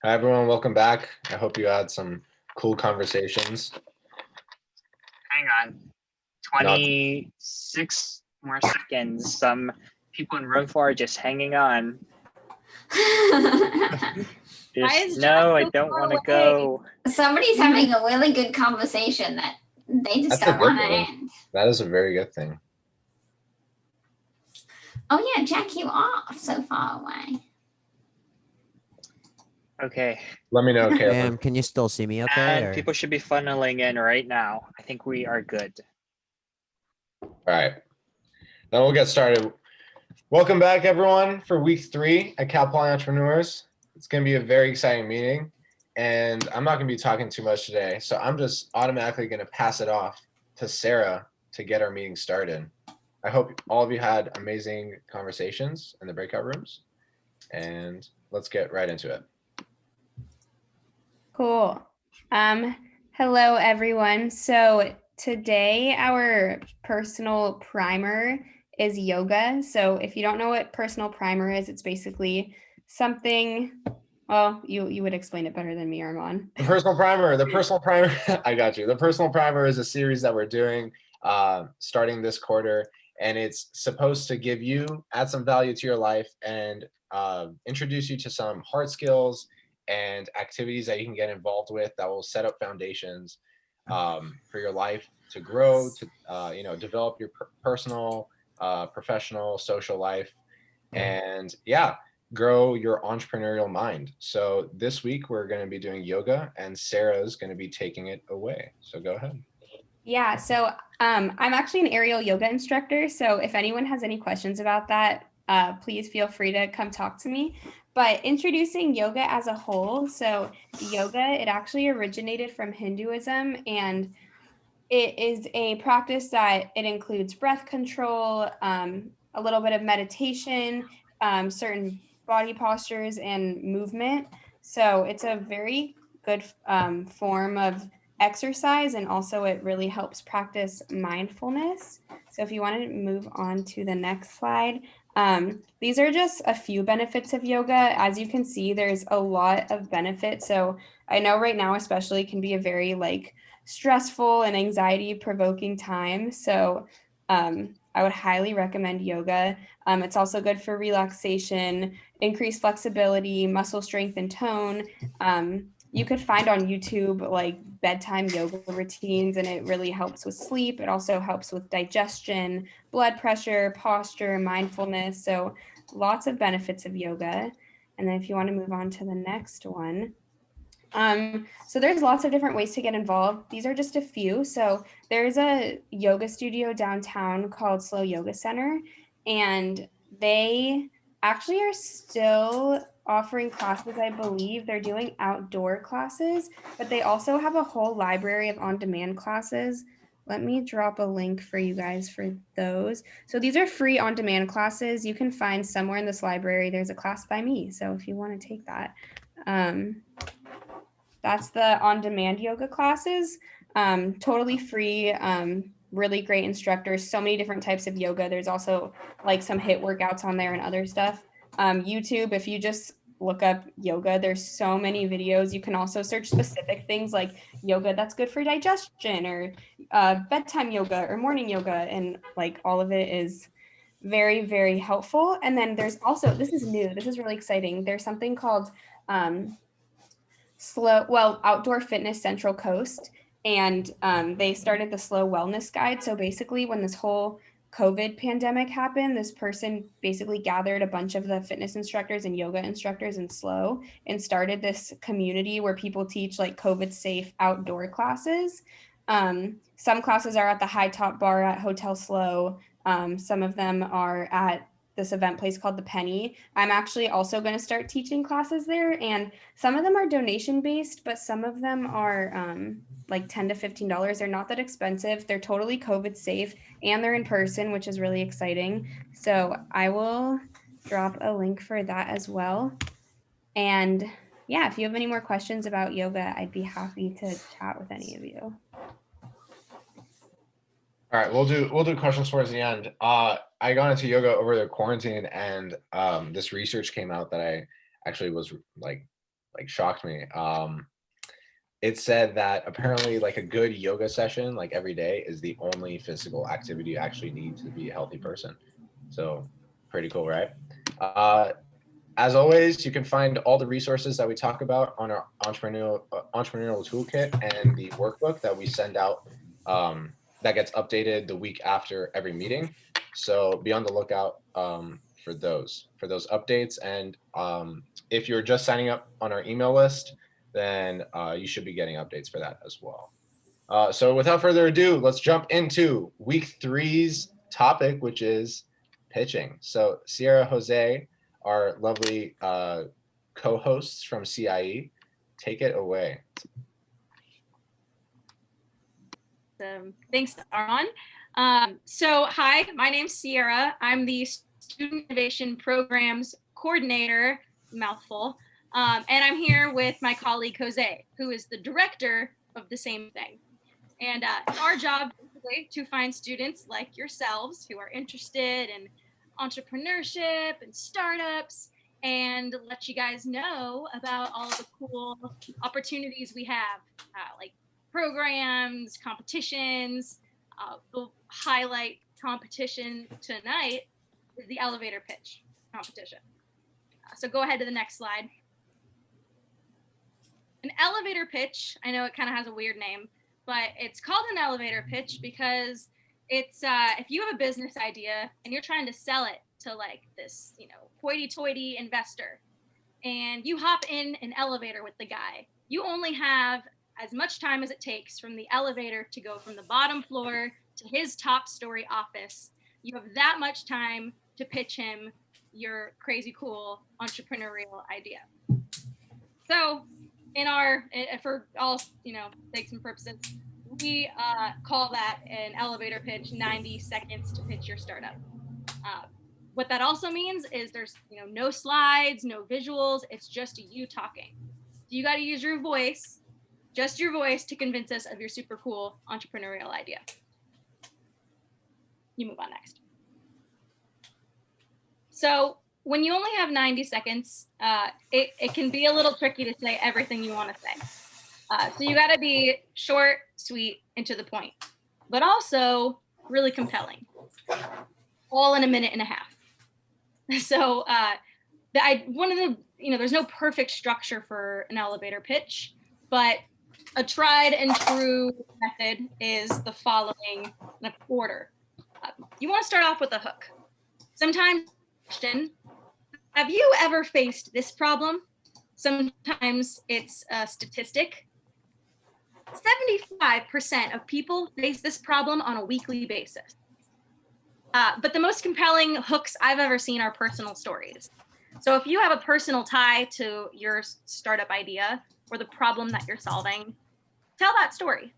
Hi, everyone. Welcome back. I hope you had some cool conversations. Hang on. 26 more seconds. Some people in room 4 are just hanging on. No, I don't want to go. Somebody's having a really good conversation that they just don't want to end. That is a very good thing. Oh yeah, Jack, you off so far away. Okay. Let me know, Caleb. Can you still see me okay? And people should be funneling in right now. I think we are good. All right. Then we'll get started. Welcome back, everyone, for week 3 at Cal Poly Entrepreneurs. It's going to be a very exciting meeting, and I'm not going to be talking too much today, so I'm just automatically going to pass it off to Sarah to get our meeting started. I hope all of you had amazing conversations in the breakout rooms, and let's get right into it. Cool. Hello, everyone. So today our personal primer is yoga. So if you don't know what personal primer is, it's basically something, well, you would explain it better than me, Armand. The personal primer, I got you. The personal primer is a series that we're doing starting this quarter, and it's supposed to add some value to your life and introduce you to some hard skills and activities that you can get involved with that will set up foundations for your life to grow, to develop your personal, professional, social life, and grow your entrepreneurial mind. So this week we're going to be doing yoga, and Sarah's going to be taking it away. So go ahead. Yeah, so I'm actually an aerial yoga instructor. So if anyone has any questions about that, please feel free to come talk to me. But introducing yoga as a whole, so yoga, it actually originated from Hinduism, and it is a practice that it includes breath control, a little bit of meditation, certain body postures and movement. So it's a very good form of exercise, and also it really helps practice mindfulness. So if you want to move on to the next slide, these are just a few benefits of yoga. As you can see, there's a lot of benefits. So I know right now especially can be a very stressful and anxiety provoking time. So I would highly recommend yoga. It's also good for relaxation, increased flexibility, muscle strength and tone. You could find on YouTube bedtime yoga routines, and it really helps with sleep. It also helps with digestion, blood pressure, posture, mindfulness. So lots of benefits of yoga. And then if you want to move on to the next one. So there's lots of different ways to get involved. These are just a few. So there's a yoga studio downtown called Slow Yoga Center, and they actually are still offering classes. I believe they're doing outdoor classes, but they also have a whole library of on-demand classes. Let me drop a link for you guys for those. So these are free on-demand classes. You can find somewhere in this library, there's a class by me. So if you want to take that, that's the on-demand yoga classes, totally free, really great instructors, so many different types of yoga. There's also some HIIT workouts on there and other stuff. YouTube, if you just look up yoga, there's so many videos. You can also search specific things like yoga that's good for digestion, or bedtime yoga or morning yoga, and all of it is very, very helpful. And then there's also, this is new, this is really exciting, there's something called Outdoor Fitness Central Coast, and they started the Slow Wellness Guide. So basically, when this whole COVID pandemic happened, this person basically gathered a bunch of the fitness instructors and yoga instructors in Slow and started this community where people teach COVID safe outdoor classes. Some classes are at the High Top Bar at Hotel Slow. Some of them are at this event place called the Penny. I'm actually also going to start teaching classes there, and some of them are donation based, but some of them are $10 to $15. They're not that expensive. They're totally COVID safe, and they're in person, which is really exciting. So I will drop a link for that as well. And yeah, if you have any more questions about yoga, I'd be happy to chat with any of you. All right, we'll do questions towards the end. I got into yoga over the quarantine, and this research came out that I actually was like shocked me. It said that apparently like a good yoga session like every day is the only physical activity you actually need to be a healthy person. So pretty cool, right? As always, you can find all the resources that we talk about on our entrepreneurial toolkit and the workbook that we send out that gets updated the week after every meeting. So be on the lookout for those updates. And if you're just signing up on our email list, then you should be getting updates for that as well. So without further ado, let's jump into week 3's topic, which is pitching. So Sierra, Jose, our lovely co-hosts from CIE, take it away. Thanks, Aaron. So hi, my name's Sierra. I'm the Student Innovation Programs Coordinator, mouthful, and I'm here with my colleague Jose, who is the director of the same thing. And it's our job basically to find students like yourselves who are interested in entrepreneurship and startups, and let you guys know about all the cool opportunities we have, like programs, competitions. The highlight competition tonight is the elevator pitch competition. So go ahead to the next slide. An elevator pitch, I know it kind of has a weird name, but it's called an elevator pitch because it's if you have a business idea and you're trying to sell it to like this, hoity-toity investor, and you hop in an elevator with the guy, you only have as much time as it takes from the elevator to go from the bottom floor to his top story office. You have that much time to pitch him your crazy cool entrepreneurial idea. So for all sakes and purposes, we call that an elevator pitch, 90 seconds to pitch your startup. What that also means is there's no slides, no visuals, it's just you talking. So you got to use your voice, just your voice, to convince us of your super cool entrepreneurial idea. You move on next. So when you only have 90 seconds, it can be a little tricky to say everything you want to say. So you got to be short, sweet, and to the point, but also really compelling, all in a minute and a half. So there's no perfect structure for an elevator pitch, but a tried and true method is the following order. You want to start off with a hook. Sometimes, question, have you ever faced this problem? Sometimes it's a statistic. 75% of people face this problem on a weekly basis. But the most compelling hooks I've ever seen are personal stories. So if you have a personal tie to your startup idea or the problem that you're solving, tell that story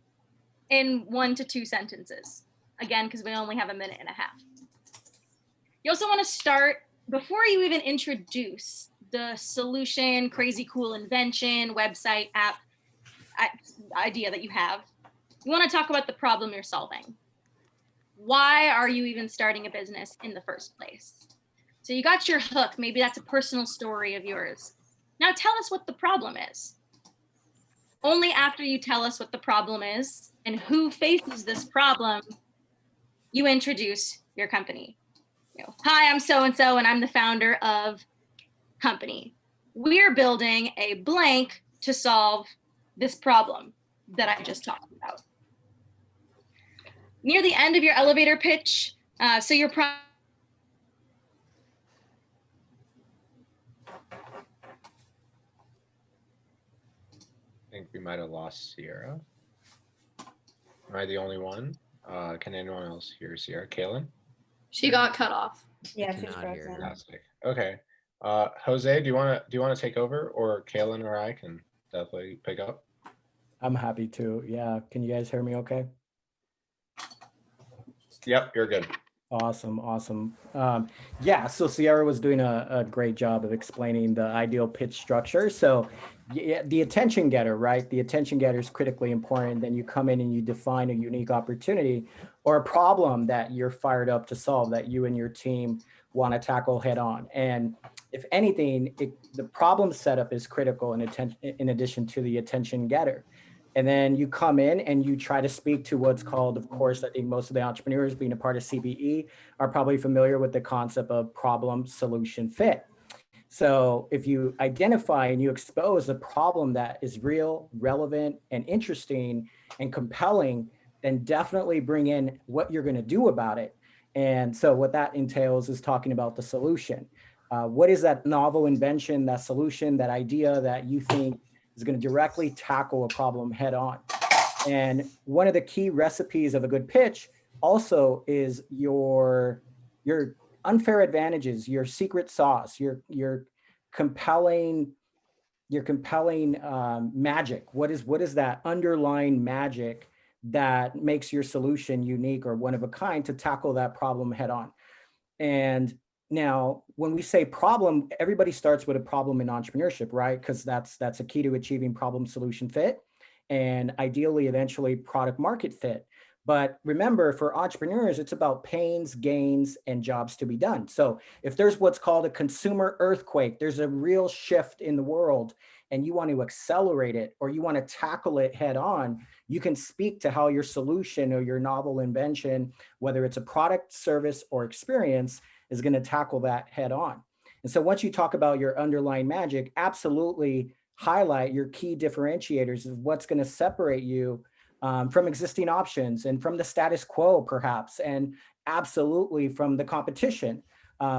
in 1 to 2 sentences. Again, because we only have a minute and a half. You also want to start, before you even introduce the solution, crazy cool invention, website, app, idea that you have, you want to talk about the problem you're solving. Why are you even starting a business in the first place? So you got your hook. Maybe that's a personal story of yours. Now tell us what the problem is. Only after you tell us what the problem is and who faces this problem, you introduce your company. Hi, I'm so-and-so, and I'm the founder of company. We're building a blank to solve this problem that I just talked about. Near the end of your elevator pitch, so you're I think we might have lost Sierra. Am I the only one? Can anyone else hear Sierra? Kaylin? She got cut off. Yeah, she's cannot hear frozen. her. Fantastic. Okay. Jose, do you want to take over, or Kaylin or I can definitely pick up? I'm happy to. Yeah. Can you guys hear me okay? Yep, you're good. Awesome, awesome. Yeah, so Sierra was doing a great job of explaining the ideal pitch structure. So yeah, the attention getter, right? The attention getter is critically important. Then you come in and you define a unique opportunity or a problem that you're fired up to solve that you and your team want to tackle head on. And if anything, the problem setup is critical in addition to the attention getter. And then you come in and you try to speak to what's called, of course, I think most of the entrepreneurs being a part of CPE are probably familiar with the concept of problem solution fit. So if you identify and you expose a problem that is real, relevant, and interesting and compelling, then definitely bring in what you're going to do about it. And so what that entails is talking about the solution. What is that novel invention, that solution, that idea that you think is going to directly tackle a problem head on? And one of the key recipes of a good pitch also is your unfair advantages, your secret sauce, your compelling magic. What is that underlying magic that makes your solution unique or one of a kind to tackle that problem head on? And now, when we say problem, everybody starts with a problem in entrepreneurship, right? Because that's a key to achieving problem solution fit and ideally eventually product market fit. But remember, for entrepreneurs, it's about pains, gains, and jobs to be done. So if there's what's called a consumer earthquake, there's a real shift in the world and you want to accelerate it or you want to tackle it head on, you can speak to how your solution or your novel invention, whether it's a product, service, or experience, is going to tackle that head on. And so once you talk about your underlying magic, absolutely highlight your key differentiators of what's going to separate you from existing options and from the status quo, perhaps, and absolutely from the competition.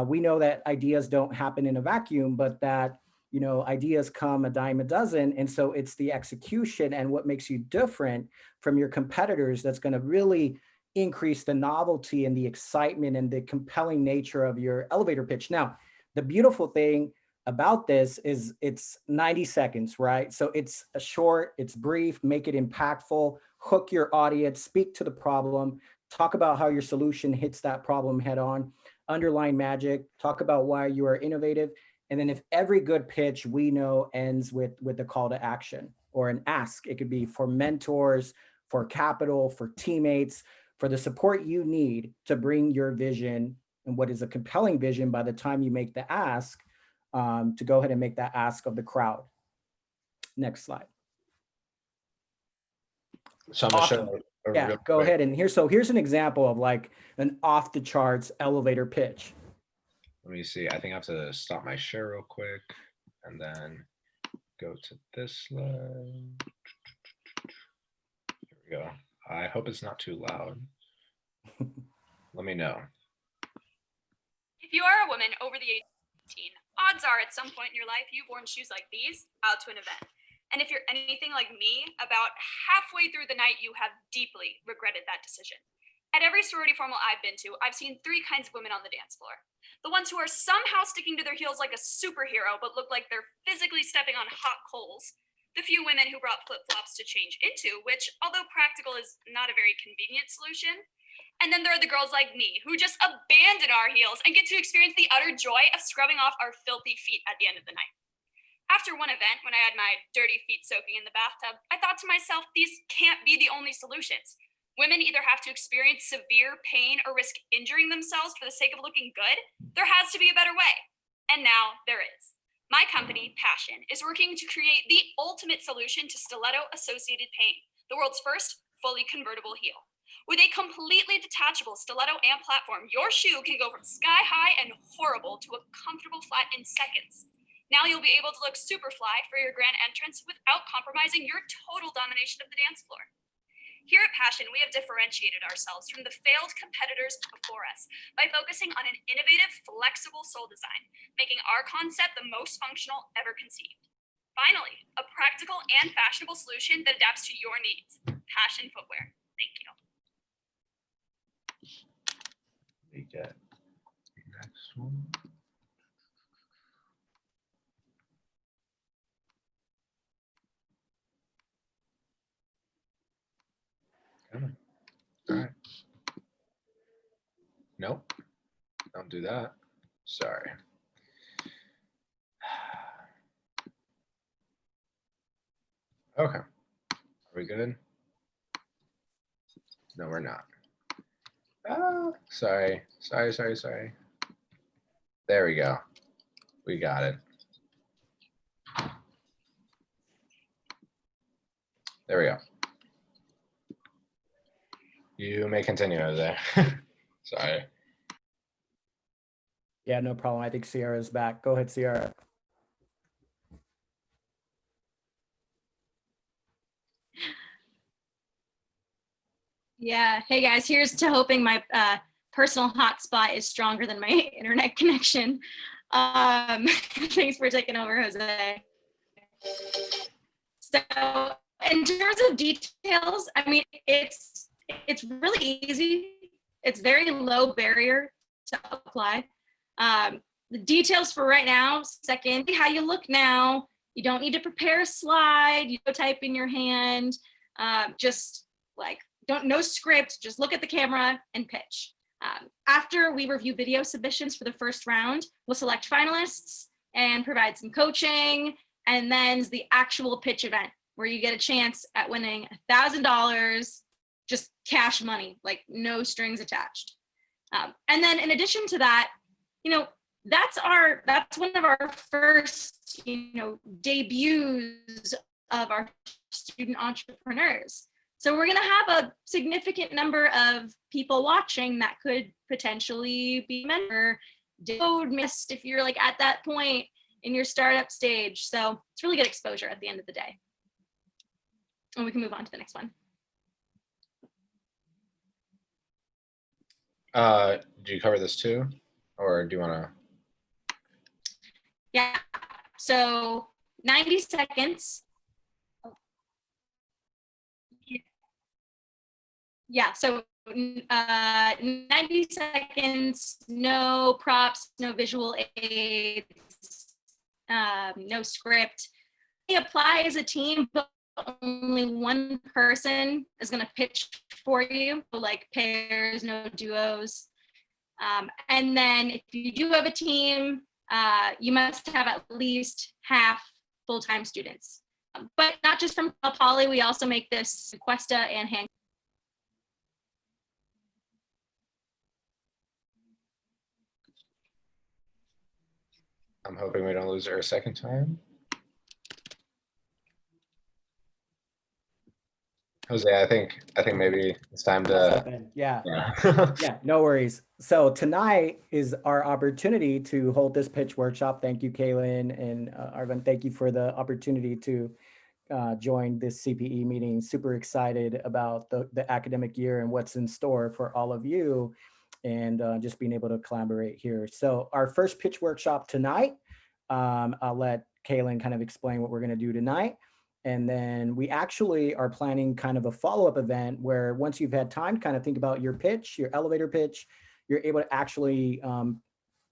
We know that ideas don't happen in a vacuum, but that ideas come a dime a dozen. And so it's the execution and what makes you different from your competitors that's going to really increase the novelty and the excitement and the compelling nature of your elevator pitch. Now, the beautiful thing about this is it's 90 seconds, right? So it's a short, it's brief, make it impactful, hook your audience, speak to the problem, talk about how your solution hits that problem head on, underline magic, talk about why you are innovative. And then if every good pitch we know ends with a call to action or an ask, it could be for mentors, for capital, for teammates, for the support you need to bring your vision and what is a compelling vision by the time you make the ask, to go ahead and make that ask of the crowd. Next slide. So I'm gonna Awesome. show Yeah, go ahead. And here's an example of like an off the charts elevator pitch. Let me see. I think I have to stop my share real quick and then go to this slide. Here we go. I hope it's not too loud. Let me know. If you are a woman over the age of 18, odds are at some point in your life you've worn shoes like these out to an event. And if you're anything like me, about halfway through the night, you have deeply regretted that decision. At every sorority formal I've been to, I've seen three kinds of women on the dance floor. The ones who are somehow sticking to their heels like a superhero, but look like they're physically stepping on hot coals. The few women who brought flip-flops to change into, which, although practical, is not a very convenient solution. And then there are the girls like me, who just abandon our heels and get to experience the utter joy of scrubbing off our filthy feet at the end of the night. After one event, when I had my dirty feet soaking in the bathtub, I thought to myself, these can't be the only solutions. Women either have to experience severe pain or risk injuring themselves for the sake of looking good. There has to be a better way. And now there is. My company, Passion, is working to create the ultimate solution to stiletto-associated pain, the world's first fully convertible heel. With a completely detachable stiletto and platform, your shoe can go from sky high and horrible to a comfortable flat in seconds. Now you'll be able to look super fly for your grand entrance without compromising your total domination of the dance floor. Here at Passion, we have differentiated ourselves from the failed competitors before us by focusing on an innovative, flexible sole design, making our concept the most functional ever conceived. Finally, a practical and fashionable solution that adapts to your needs. Passion Footwear. Thank you. We get next one. All right. Nope. Don't do that. Sorry. Okay. Are we good? No, we're not. Oh, sorry. There we go. We got it. There we go. You may continue, Jose. Sorry. Yeah, no problem. I think Sierra's back. Go ahead, Sierra. Yeah. Hey guys, here's to hoping my personal hotspot is stronger than my internet connection. Thanks for taking over, Jose. So in terms of details, I mean, it's really easy. It's very low barrier to apply. The details for right now, second, how you look now. You don't need to prepare a slide. You don't type in your hand. Just like, no script, just look at the camera and pitch. After we review video submissions for the first round, we'll select finalists and provide some coaching. And then the actual pitch event where you get a chance at winning $1,000, just cash money, like no strings attached. And then in addition to that, you know, that's one of our first, you know, debuts of our student entrepreneurs. So we're going to have a significant number of people watching that could potentially be mentor missed if you're like at that point in your startup stage. So it's really good exposure at the end of the day. And we can move on to the next one. Do you cover this too? Or do you want to? Yeah, so 90 seconds. Yeah, so 90 seconds, no props, no visual aids, no script. We apply as a team, but only one person is going to pitch for you, so like pairs, no duos. And then if you do have a team, you must have at least half full-time students. But not just from Cal Poly, we also make this Cuesta and hand. I'm hoping we don't lose her a second time. Jose, I think maybe it's time to. Yeah. Yeah. Yeah, no worries. So tonight is our opportunity to hold this pitch workshop. Thank you, Kaylin and Arvin. Thank you for the opportunity to join this CPE meeting. Super excited about the academic year and what's in store for all of you, and just being able to collaborate here. So our first pitch workshop tonight, I'll let Kaylin kind of explain what we're going to do tonight. And then we actually are planning kind of a follow-up event where once you've had time to kind of think about your pitch, your elevator pitch, you're able to actually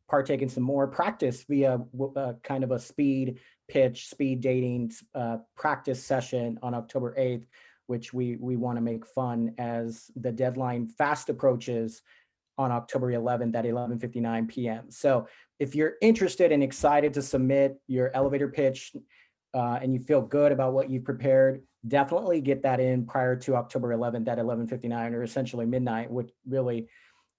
partake in some more practice via kind of a speed pitch, speed dating practice session on October 8th, which we want to make fun as the deadline fast approaches on October 11th at 11:59 p.m. So if you're interested and excited to submit your elevator pitch, and you feel good about what you've prepared, definitely get that in prior to October 11th at 11:59 or essentially midnight, which really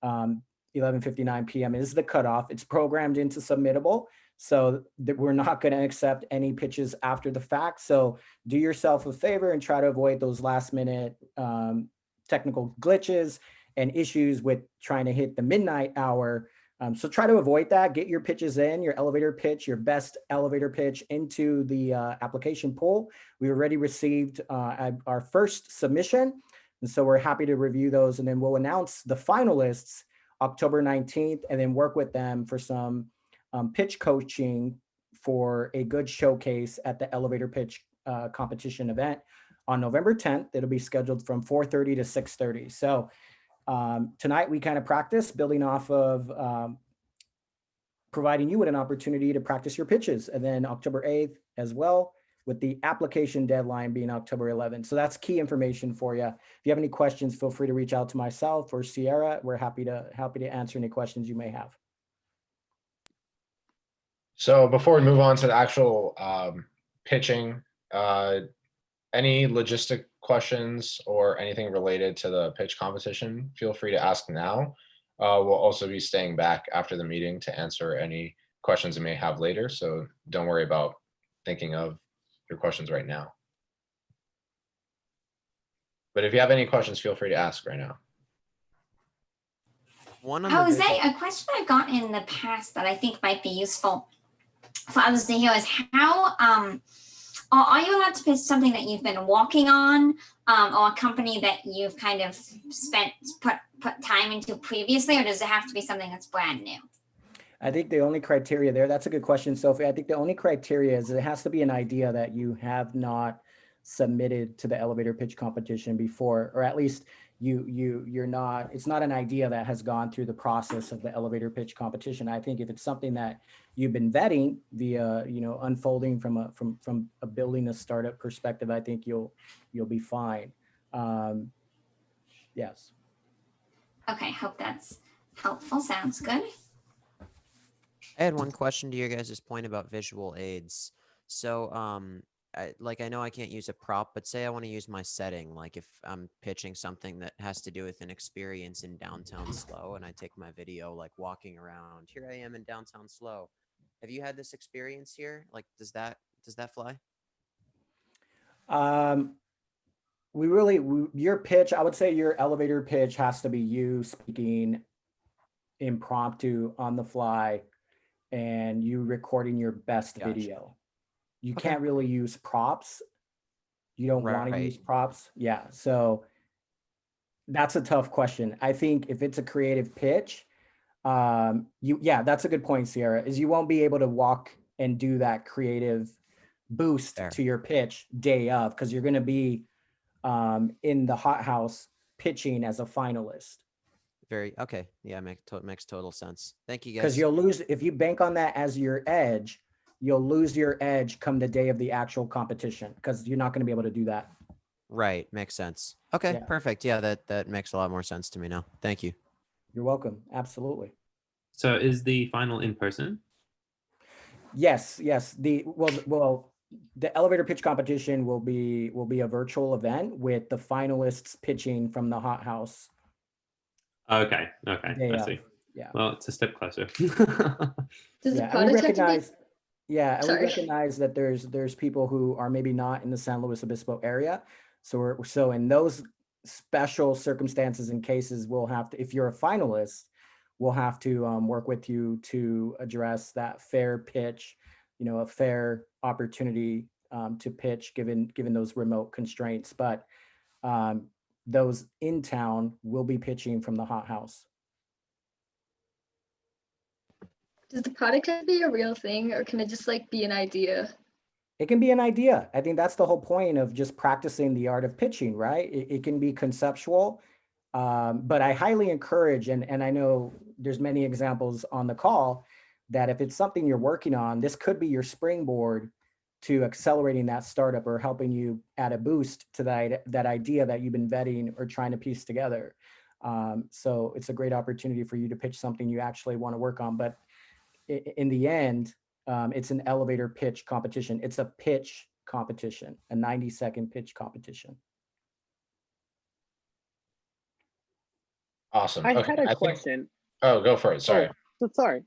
11:59 p.m. is the cutoff. It's programmed into submittable, so that we're not going to accept any pitches after the fact. So do yourself a favor and try to avoid those last minute technical glitches and issues with trying to hit the midnight hour. So try to avoid that. Get your pitches in, your elevator pitch, your best elevator pitch into the application pool. We already received our first submission, and so we're happy to review those, and then we'll announce the finalists October 19th, and then work with them for some pitch coaching for a good showcase at the elevator pitch competition event on November 10th. It'll be scheduled from 4:30 to 6:30. So tonight we kind of practice building off of providing you with an opportunity to practice your pitches. And then October 8th as well, with the application deadline being October 11th. So that's key information for you. If you have any questions, feel free to reach out to myself or Sierra. We're happy to answer any questions you may have. So before we move on to the actual pitching, any logistic questions or anything related to the pitch competition, feel free to ask now. We'll also be staying back after the meeting to answer any questions you may have later. So don't worry about thinking of your questions right now. But if you have any questions, feel free to ask right now. Jose, a question I've gotten in the past that I think might be useful for others to hear is how are you allowed to pitch something that you've been working on, or a company that you've kind of put time into previously, or does it have to be something that's brand new? I think the only criteria there, that's a good question, Sophie. I think the only criteria is it has to be an idea that you have not submitted to the elevator pitch competition before, or at least you're not, it's not an idea that has gone through the process of the elevator pitch competition. I think if it's something that you've been vetting via, unfolding from a building a startup perspective, I think you'll be fine. Yes. Okay, hope that's helpful. Sounds good. I had one question to your guys' point about visual aids. So, I know I can't use a prop, but say I want to use my setting, like if I'm pitching something that has to do with an experience in downtown Slow, and I take my video, like walking around, here I am in downtown Slow. Have you had this experience here? Like, does that fly? Your pitch, I would say your elevator pitch has to be you speaking impromptu on the fly and you recording your best video. You can't really use props. You don't want to use props. Yeah. So that's a tough question. I think if it's a creative pitch, that's a good point, Sierra, is you won't be able to walk and do that creative boost to your pitch day of, because you're going to be in the hot house pitching as a finalist. Okay. Yeah, makes total sense. Thank you, guys. Because you'll lose, if you bank on that as your edge, you'll lose your edge come the day of the actual competition, because you're not going to be able to do that. Right. Makes sense. Okay, perfect. Yeah, that makes a lot more sense to me now. Thank you. You're welcome. Absolutely. So is the final in person? Yes. The elevator pitch competition will be a virtual event with the finalists pitching from the hot house. Okay. I see. Yeah. Well, it's a step closer. Does the product have to be? Yeah, and we recognize that there's people who are maybe not in the San Luis Obispo area. So in those special circumstances and cases, we'll have to, if you're a finalist, we'll have to work with you to address that fair pitch, a fair opportunity to pitch given those remote constraints. But those in town will be pitching from the hot house. Does the product have to be a real thing, or can it just be an idea? It can be an idea. I think that's the whole point of just practicing the art of pitching, right? It can be conceptual, but I highly encourage, and I know there's many examples on the call, that if it's something you're working on, this could be your springboard to accelerating that startup or helping you add a boost to that idea that you've been vetting or trying to piece together. So it's a great opportunity for you to pitch something you actually want to work on. But in the end, it's an elevator pitch competition. It's a pitch competition, a 90-second pitch competition. Awesome. I had a question. Oh, go for it. Sorry. Sorry.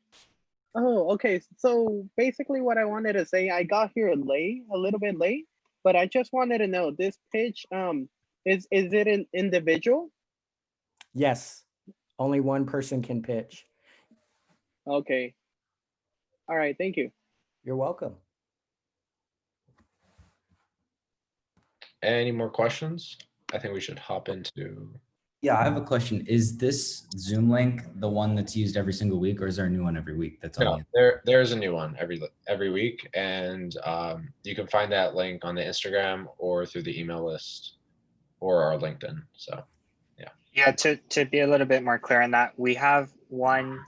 Oh, okay. So basically what I wanted to say, I got here a little bit late, but I just wanted to know, this pitch, is it an individual? Yes. Only one person can pitch. Okay. All right. Thank you. You're welcome. Any more questions? I think we should hop into. Yeah, I have a question. Is this Zoom link the one that's used every single week, or is there a new one every week? That's No, there's a new one every week, and you can find that link on the Instagram or through the email list or our LinkedIn. So, yeah. Yeah, to be a little bit more clear on that, we have one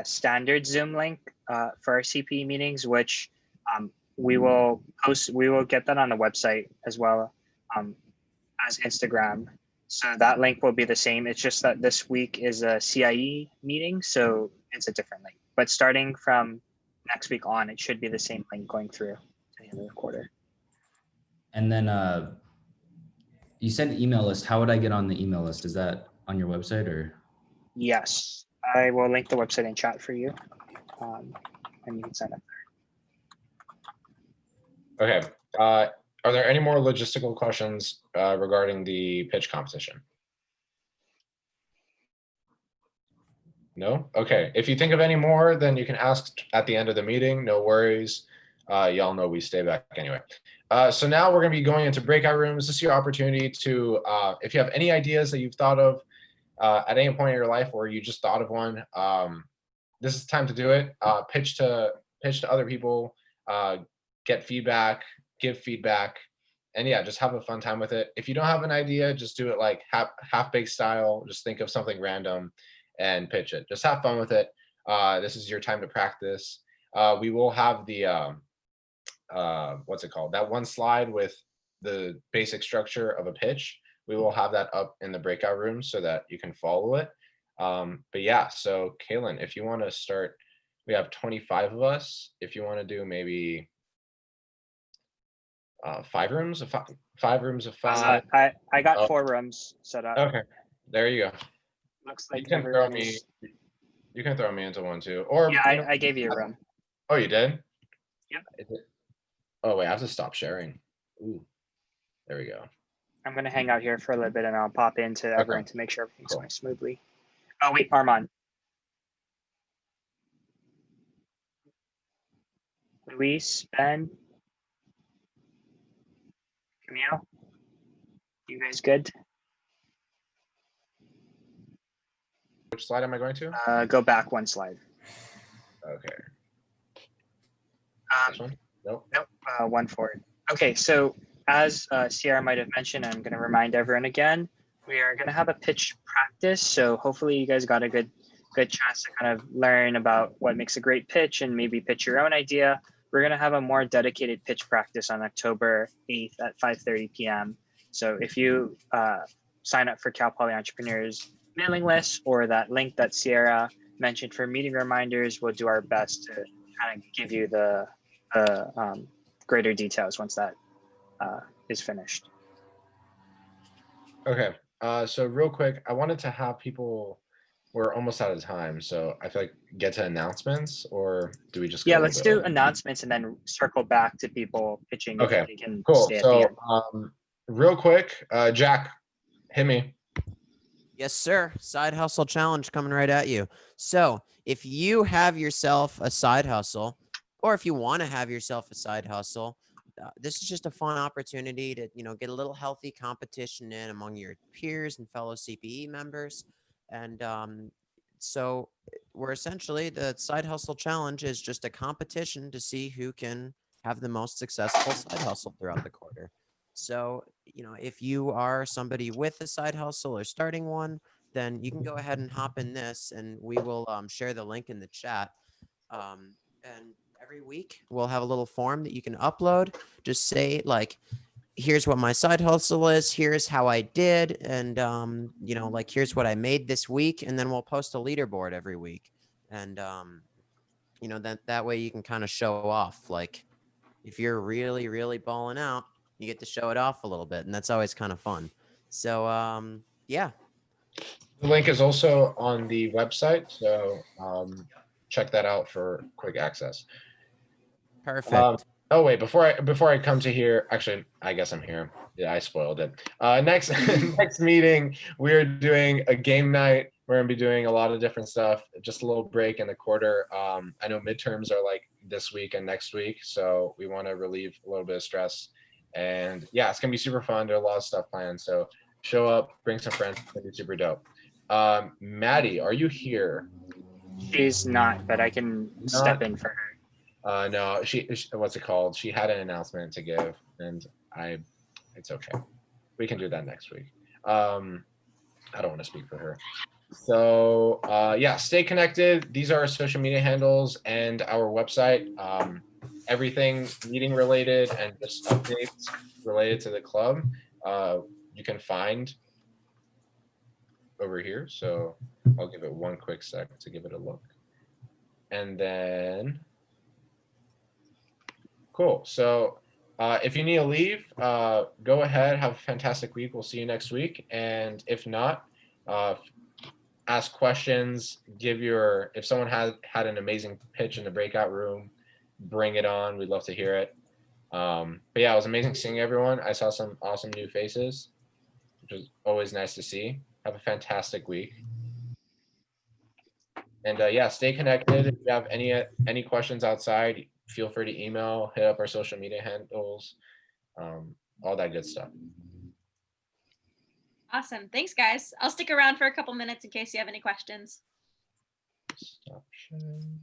standard Zoom link for our CPE meetings, which we will get that on the website as well as Instagram. So that link will be the same. It's just that this week is a CIE meeting, so it's a different link. But starting from next week on, it should be the same link going through to the end of the quarter. And then you said email list. How would I get on the email list? Is that on your website or? Yes, I will link the website in chat for you, and you can sign up there. Okay. Are there any more logistical questions regarding the pitch competition? No? Okay. If you think of any more, then you can ask at the end of the meeting. No worries. Y'all know we stay back anyway. So now we're going to be going into breakout rooms. This is your opportunity to, if you have any ideas that you've thought of at any point in your life or you just thought of one, this is the time to do it. Pitch to other people, get feedback, give feedback, and yeah, just have a fun time with it. If you don't have an idea, just do it like half-baked style. Just think of something random and pitch it. Just have fun with it. This is your time to practice. We will have the, what's it called? That one slide with the basic structure of a pitch. We will have that up in the breakout room so that you can follow it. But yeah, so Kaylin, if you want to start, we have 25 of us. If you want to do maybe 5 rooms of 5. I got 4 rooms set up. Okay, there you go. Looks like you can throw me. You can throw me into one too, or yeah, I gave you a room. Oh, you did? Yep. Oh wait, I have to stop sharing. Ooh, there we go. I'm gonna hang out here for a little bit, and I'll pop into everyone to make sure everything's going smoothly. Oh wait, Armand. Luis, Ben, Camille, you guys good? Which slide am I going to? Go back one slide. Okay. This one? Nope. Nope. One forward. Okay, so as Sierra might have mentioned, I'm going to remind everyone again, we are going to have a pitch practice. So hopefully you guys got a good chance to kind of learn about what makes a great pitch and maybe pitch your own idea. We're going to have a more dedicated pitch practice on October 8th at 5:30 p.m. So if you sign up for Cal Poly Entrepreneurs mailing list or that link that Sierra mentioned for meeting reminders, we'll do our best to kind of give you the greater details once that is finished. Okay. So real quick, I wanted to have people. We're almost out of time, so I feel like get to announcements, or do we just? Yeah, let's do announcements and then circle back to people pitching. Okay. If they can cool. stay at the end. So real quick, Jack, hit me. Yes, sir. Side hustle challenge coming right at you. So if you have yourself a side hustle, or if you want to have yourself a side hustle, this is just a fun opportunity to, get a little healthy competition in among your peers and fellow CPE members. And so we're essentially, the side hustle challenge is just a competition to see who can have the most successful side hustle throughout the quarter. So, if you are somebody with a side hustle or starting one, then you can go ahead and hop in this, and we will share the link in the chat. And every week we'll have a little form that you can upload. Just say like, here's what my side hustle is, here's how I did, and here's what I made this week, and then we'll post a leaderboard every week. And that way you can kind of show off. Like, if you're really, really balling out, you get to show it off a little bit, and that's always kind of fun. So yeah. The link is also on the website, so check that out for quick access. Perfect. Oh wait, before I come to here, actually, I guess I'm here. Yeah, I spoiled it. Next meeting, we're doing a game night. We're gonna be doing a lot of different stuff. Just a little break in the quarter. I know midterms are like this week and next week, so we want to relieve a little bit of stress. And yeah, it's gonna be super fun. There's a lot of stuff planned, so show up, bring some friends. It's gonna be super dope. Maddie, are you here? She's not, but I can step in for her. No, she what's it called? She had an announcement to give, and it's okay. We can do that next week. I don't want to speak for her. So yeah, stay connected. These are our social media handles and our website. everything meeting related and just updates related to the club, you can find over here. So I'll give it one quick sec to give it a look. And then, cool. So if you need to leave, go ahead, have a fantastic week. We'll see you next week. And if not, ask questions, if someone had an amazing pitch in the breakout room, bring it on. We'd love to hear it. But yeah, it was amazing seeing everyone. I saw some awesome new faces, which was always nice to see. Have a fantastic week. And yeah, stay connected. If you have any questions outside, feel free to email, hit up our social media handles, all that good stuff. Awesome. Thanks, guys. I'll stick around for a couple minutes in case you have any questions. Stop sharing.